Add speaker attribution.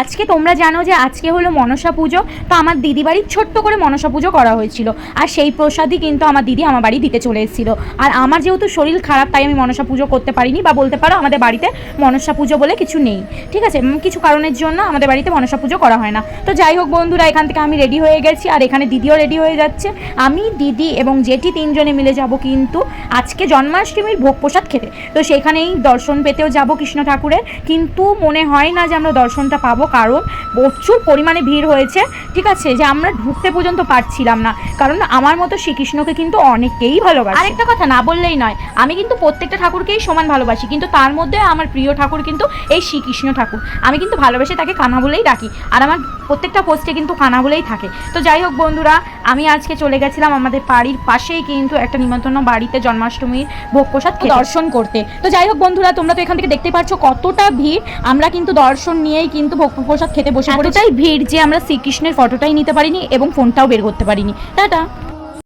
Speaker 1: আজকে তোমরা জানো যে আজকে হলো মনসা পুজো। তো আমার দিদি বাড়ির ছোট্ট করে মনসা পুজো করা হয়েছিল, আর সেই প্রসাদই কিন্তু আমার দিদি আমার বাড়ি দিতে চলে এসেছিলো। আর আমার যেহেতু শরীর খারাপ, তাই আমি মনসা পুজো করতে পারিনি, বা বলতে পারো আমাদের বাড়িতে মনসা পুজো বলে কিছু নেই, ঠিক আছে। কিছু কারণের জন্য আমাদের বাড়িতে মনসা পুজো করা হয় না। তো যাই হোক বন্ধুরা, এখান থেকে আমি রেডি হয়ে গেছি, আর এখানে দিদিও রেডি হয়ে যাচ্ছে। আমি, দিদি এবং জেঠি তিনজনে মিলে যাব কিন্তু আজকে জন্মাষ্টমীর ভোগ প্রসাদ খেতে। তো সেখানেই দর্শন পেতেও যাব কৃষ্ণ ঠাকুরের, কিন্তু মনে হয় না যে আমরা দর্শনটা পাবো, কারণ প্রচুর পরিমাণে ভিড় হয়েছে, ঠিক আছে, যে আমরা ঢুকতে পর্যন্ত পারছিলাম না। কারণ আমার মতো শ্রীকৃষ্ণকে কিন্তু অনেকেই ভালোবাসে। আরেকটা কথা না বললেই নয়, আমি কিন্তু প্রত্যেকটা ঠাকুরকেই সমান ভালোবাসি, কিন্তু তার মধ্যে আমার প্রিয় ঠাকুর কিন্তু এই শ্রীকৃষ্ণ ঠাকুর। আমি কিন্তু ভালোবেসে তাকে কানা বলেই ডাকি, আর আমার প্রত্যেকটা পোস্টে কিন্তু কানা বলেই থাকে। তো যাই হোক বন্ধুরা, আমি আজকে চলে গেছিলাম আমাদের বাড়ির পাশেই কিন্তু একটা নিমন্ত্রণ বাড়িতে জন্মাষ্টমীর ভোগ প্রসাদ দর্শন করতে। তো যাই হোক বন্ধুরা, তোমরা তো এখান থেকে দেখতে পাচ্ছ কতটা ভিড়। আমরা কিন্তু দর্শন নিয়েই কিন্তু ভোগ প্রসাদ খেতে বসে পড়েছি। এতটাই ভিড় যে আমরা শ্রীকৃষ্ণের ফটোটাই নিতে পারিনি এবং ফোনটাও বের করতে পারিনি। টাটা।